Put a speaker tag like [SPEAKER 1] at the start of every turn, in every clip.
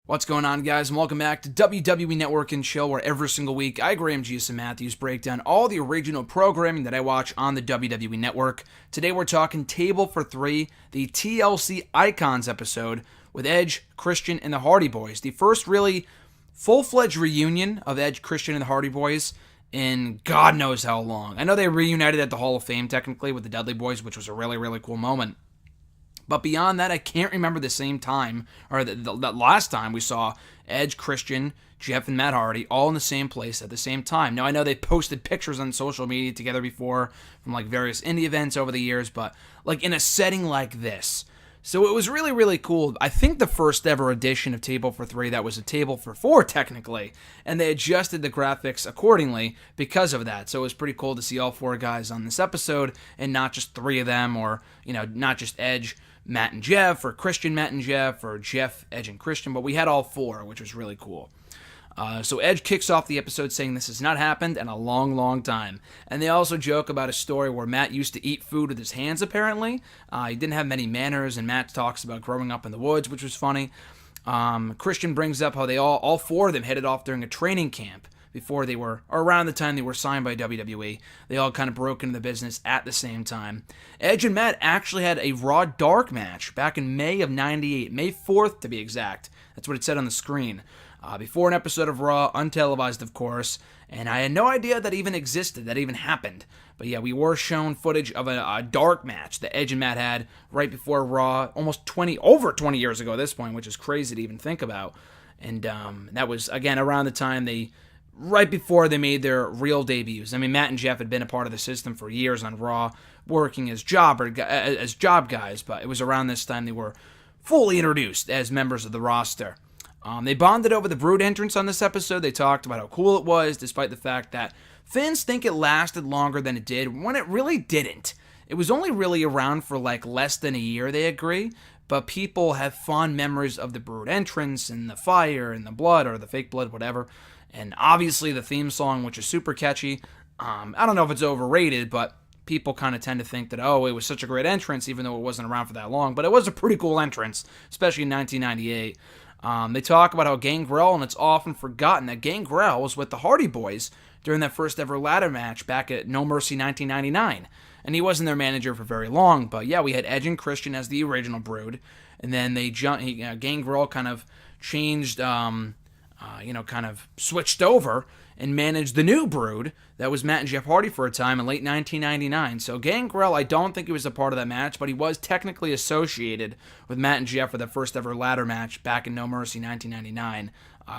[SPEAKER 1] What's going on, guys, and welcome back to WWE Network and Chill, where every single week I, Graham G.S. Matthews, break down all the original programming that I watch on the WWE Network. Today we're talking Table for Three, the TLC Icons episode with Edge, Christian, and the Hardy Boys. The first really full-fledged reunion of Edge, Christian, and the Hardy Boys in God knows how long. I know they reunited at the Hall of Fame, technically, with the Dudley Boys, which was a really, really cool moment. But beyond that, I can't remember the same time, or the last time we saw Edge, Christian, Jeff, and Matt Hardy all in the same place at the same time. Now, I know they posted pictures on social media together before from like various indie events over the years, but like in a setting like this. So it was really, really cool. I think the first ever edition of Table for Three, that was a Table for Four, technically, and they adjusted the graphics accordingly because of that. So it was pretty cool to see all four guys on this episode and not just three of them, or, you know, not just Edge, Matt and Jeff, or Christian, Matt and Jeff, or Jeff, Edge, and Christian, but we had all four, which was really cool. So Edge kicks off the episode saying this has not happened in a long, long time. And they also joke about a story where Matt used to eat food with his hands, apparently. He didn't have many manners, and Matt talks about growing up in the woods, which was funny. Christian brings up how they all four of them headed off during a training camp before they were, or around the time they were signed by WWE. They all kind of broke into the business at the same time. Edge and Matt actually had a Raw Dark match back in May of 98, May 4th to be exact. That's what it said on the screen. Before an episode of Raw, untelevised of course, and I had no idea that even existed, that even happened. But yeah, we were shown footage of a dark match that Edge and Matt had right before Raw, over 20 years ago at this point, which is crazy to even think about. And that was, again, around the time right before they made their real debuts. I mean, Matt and Jeff had been a part of the system for years on Raw, working as job guys, but it was around this time they were fully introduced as members of the roster. They bonded over the Brood entrance on this episode. They talked about how cool it was, despite the fact that fans think it lasted longer than it did, when it really didn't. It was only really around for like less than a year, they agree, but people have fond memories of the Brood entrance and the fire and the blood, or the fake blood, whatever. And obviously the theme song, which is super catchy. I don't know if it's overrated, but people kind of tend to think that, oh, it was such a great entrance, even though it wasn't around for that long. But it was a pretty cool entrance, especially in 1998. They talk about how Gangrel, and it's often forgotten that Gangrel was with the Hardy Boys during that first ever ladder match back at No Mercy 1999. And he wasn't their manager for very long, but yeah, we had Edge and Christian as the original Brood. And then Gangrel kind of changed, kind of switched over and managed the new Brood. That was Matt and Jeff Hardy for a time in late 1999. So Gangrel, I don't think he was a part of that match, but he was technically associated with Matt and Jeff for the first ever ladder match back in No Mercy 1999,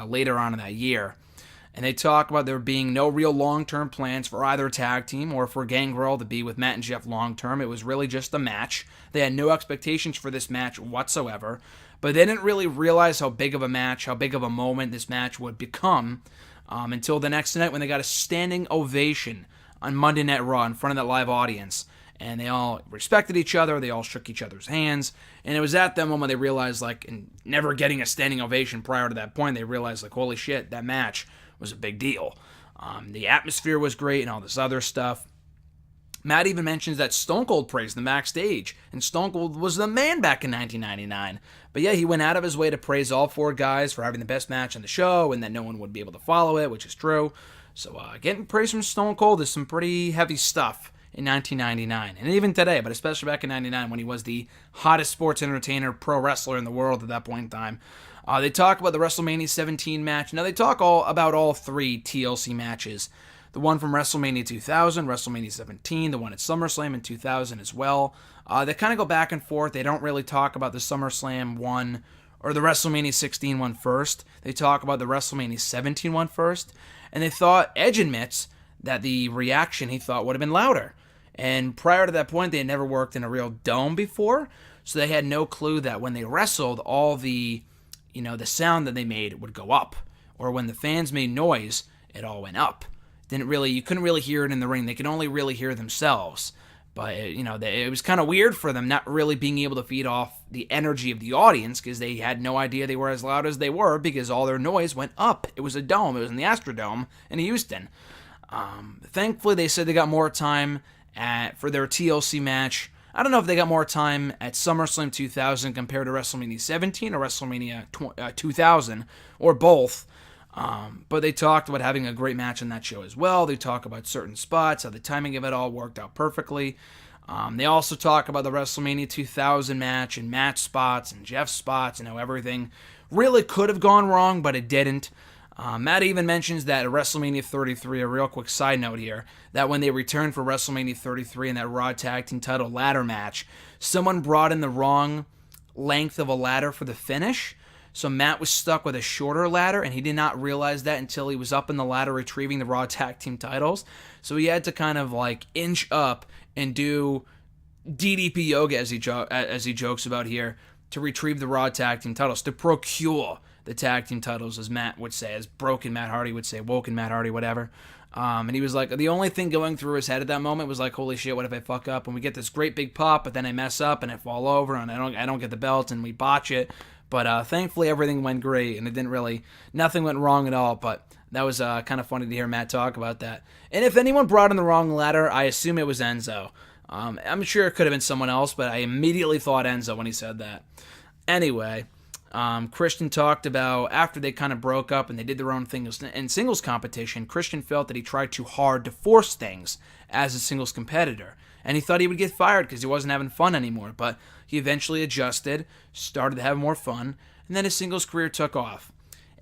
[SPEAKER 1] later on in that year. And they talk about there being no real long-term plans for either tag team or for Gangrel to be with Matt and Jeff long-term. It was really just a match. They had no expectations for this match whatsoever, but they didn't really realize how big of a match, how big of a moment this match would become until the next night when they got a standing ovation on Monday Night Raw in front of that live audience. And they all respected each other, they all shook each other's hands, and it was at that moment they realized, like, and never getting a standing ovation prior to that point, they realized, like, holy shit, that match was a big deal. The atmosphere was great and all this other stuff. Matt even mentions that Stone Cold praised them backstage, and Stone Cold was the man back in 1999. But yeah, he went out of his way to praise all four guys for having the best match on the show, and that no one would be able to follow it, which is true. So getting praise from Stone Cold is some pretty heavy stuff in 1999, and even today, but especially back in 99 when he was the hottest sports entertainer, pro wrestler in the world at that point in time. They talk about the WrestleMania 17 match. Now, they talk about all three TLC matches. The one from WrestleMania 2000, WrestleMania 17, the one at SummerSlam in 2000 as well. They kind of go back and forth. They don't really talk about the SummerSlam one or the WrestleMania 16 one first. They talk about the WrestleMania 17 one first. And they thought, Edge admits that the reaction he thought would have been louder. And prior to that point, they had never worked in a real dome before. So they had no clue that when they wrestled, all the sound that they made would go up. Or when the fans made noise, it all went up. You couldn't really hear it in the ring. They could only really hear themselves. But, it was kind of weird for them not really being able to feed off the energy of the audience because they had no idea they were as loud as they were because all their noise went up. It was a dome. It was in the Astrodome in Houston. Thankfully, they said they got more time for their TLC match I don't know if they got more time at SummerSlam 2000 compared to WrestleMania 17 or WrestleMania 2000, or both. But they talked about having a great match on that show as well. They talk about certain spots, how the timing of it all worked out perfectly. They also talk about the WrestleMania 2000 match and match spots and Jeff's spots and how everything really could have gone wrong, but it didn't. Matt even mentions that at WrestleMania 33, a real quick side note here, that when they returned for WrestleMania 33 in that Raw Tag Team title ladder match, someone brought in the wrong length of a ladder for the finish. So Matt was stuck with a shorter ladder, and he did not realize that until he was up in the ladder retrieving the Raw Tag Team titles. So he had to kind of like inch up and do DDP yoga, as he jokes about here, to retrieve the Raw Tag Team titles, to procure the tag team titles, as Matt would say, as broken Matt Hardy would say, woken Matt Hardy, whatever. And he was like, the only thing going through his head at that moment was like, holy shit, what if I fuck up? And we get this great big pop, but then I mess up and I fall over and I don't get the belt and we botch it. But thankfully everything went great and nothing went wrong at all. But that was kind of funny to hear Matt talk about that. And if anyone brought in the wrong ladder, I assume it was Enzo. I'm sure it could have been someone else, but I immediately thought Enzo when he said that. Anyway, Christian talked about after they kind of broke up and they did their own thing in singles competition, Christian felt that he tried too hard to force things as a singles competitor. And he thought he would get fired because he wasn't having fun anymore. But he eventually adjusted, started to have more fun, and then his singles career took off.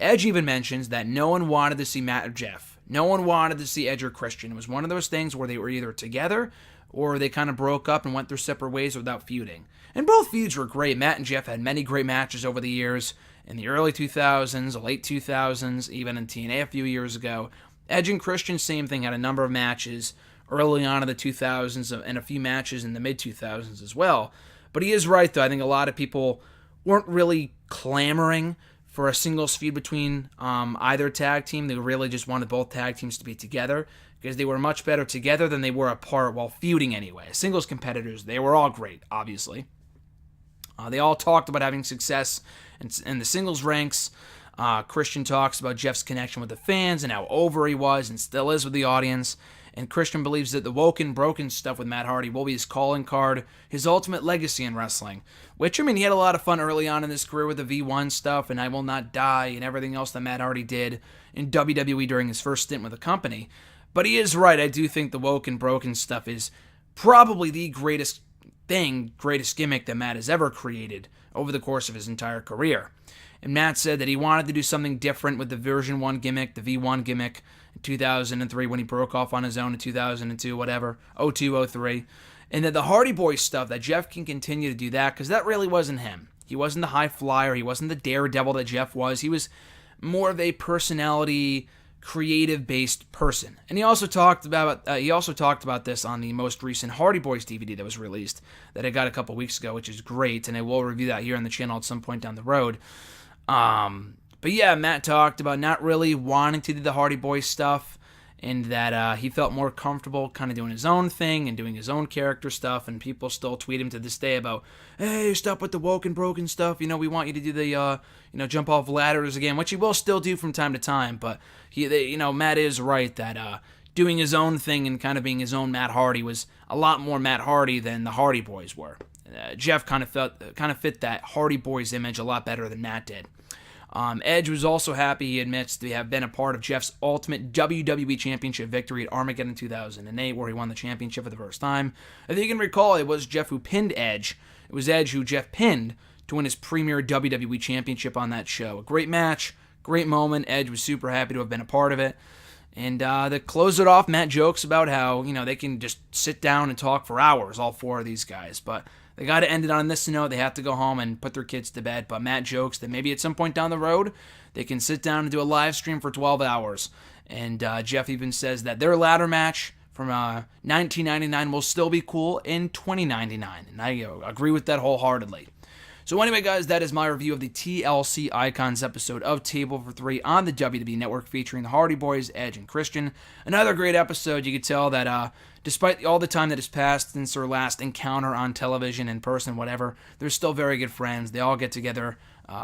[SPEAKER 1] Edge even mentions that no one wanted to see Matt or Jeff. No one wanted to see Edge or Christian. It was one of those things where they were either together or they kind of broke up and went their separate ways without feuding. And both feuds were great. Matt and Jeff had many great matches over the years, in the early 2000s, the late 2000s, even in TNA a few years ago. Edge and Christian, same thing, had a number of matches early on in the 2000s and a few matches in the mid-2000s as well. But he is right, though. I think a lot of people weren't really clamoring for a singles feud between either tag team. They really just wanted both tag teams to be together because they were much better together than they were apart while feuding anyway. Singles competitors, they were all great, obviously. They all talked about having success in the singles ranks. Christian talks about Jeff's connection with the fans and how over he was and still is with the audience. And Christian believes that the woken, broken stuff with Matt Hardy will be his calling card, his ultimate legacy in wrestling. Which, I mean, he had a lot of fun early on in his career with the V1 stuff and I Will Not Die and everything else that Matt Hardy did in WWE during his first stint with the company. But he is right. I do think the woken, broken stuff is probably the greatest gimmick that Matt has ever created over the course of his entire career. And Matt said that he wanted to do something different with the version 1 gimmick, the V1 gimmick, in 2003 when he broke off on his own in 2002, whatever, 02, 03. And that the Hardy Boys stuff, that Jeff can continue to do that, because that really wasn't him. He wasn't the high flyer, he wasn't the daredevil that Jeff was. He was more of a personality, creative-based person. And he also talked about this on the most recent Hardy Boys DVD that was released that I got a couple weeks ago, which is great, and I will review that here on the channel at some point down the road. But yeah, Matt talked about not really wanting to do the Hardy Boys stuff, and that he felt more comfortable kind of doing his own thing and doing his own character stuff, and people still tweet him to this day about, hey, stop with the woken, broken stuff, we want you to do the, jump off ladders again, which he will still do from time to time, but Matt is right that doing his own thing and kind of being his own Matt Hardy was a lot more Matt Hardy than the Hardy Boys were. Jeff kind of fit that Hardy Boys image a lot better than Matt did. Edge was also happy, he admits, to have been a part of Jeff's ultimate WWE Championship victory at Armageddon 2008, where he won the championship for the first time. If you can recall, it was Jeff who pinned Edge. It was Edge who Jeff pinned to win his premier WWE Championship on that show. A great match, great moment. Edge was super happy to have been a part of it. And to close it off, Matt jokes about how, they can just sit down and talk for hours, all four of these guys, but they got to end it on this note. They have to go home and put their kids to bed. But Matt jokes that maybe at some point down the road, they can sit down and do a live stream for 12 hours. And Jeff even says that their ladder match from 1999 will still be cool in 2099. And I agree with that wholeheartedly. So anyway, guys, that is my review of the TLC Icons episode of Table for 3 on the WWE Network featuring the Hardy Boys, Edge, and Christian. Another great episode. You could tell that despite all the time that has passed since their last encounter on television, in person, whatever, they're still very good friends. They all get together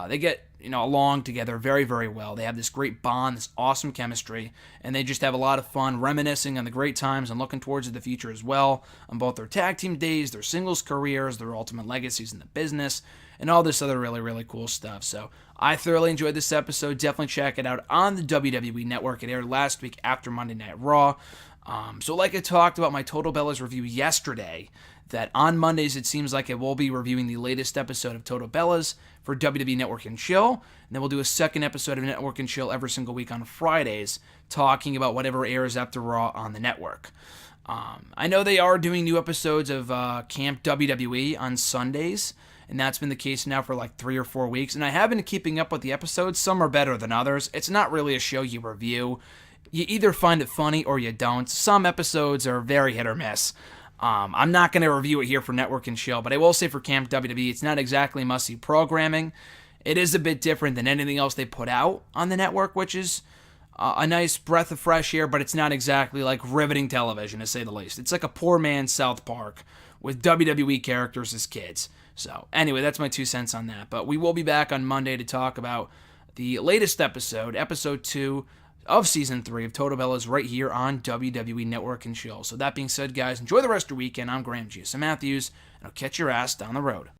[SPEAKER 1] They get along together very, very well. They have this great bond, this awesome chemistry, and they just have a lot of fun reminiscing on the great times and looking towards the future as well on both their tag team days, their singles careers, their ultimate legacies in the business, and all this other really, really cool stuff. So I thoroughly enjoyed this episode. Definitely check it out on the WWE Network. It aired last week after Monday Night Raw. So like I talked about my Total Bellas review yesterday, that on Mondays it seems like it will be reviewing the latest episode of Total Bellas for WWE Network and Chill, and then we'll do a second episode of Network and Chill every single week on Fridays, talking about whatever airs after Raw on the network. I know they are doing new episodes of Camp WWE on Sundays, and that's been the case now for like 3 or 4 weeks, and I have been keeping up with the episodes. Some are better than others. It's not really a show you review. You either find it funny or you don't. Some episodes are very hit or miss. I'm not going to review it here for Network and Chill, but I will say for Camp WWE, it's not exactly must-see programming. It is a bit different than anything else they put out on the network, which is a nice breath of fresh air, but it's not exactly like riveting television, to say the least. It's like a poor man's South Park with WWE characters as kids. So anyway, that's my 2 cents on that. But we will be back on Monday to talk about the latest episode, episode 2, of Season 3 of Total Bellas right here on WWE Network and Chill. So that being said, guys, enjoy the rest of your weekend. I'm Graham G. Matthews, and I'll catch your ass down the road.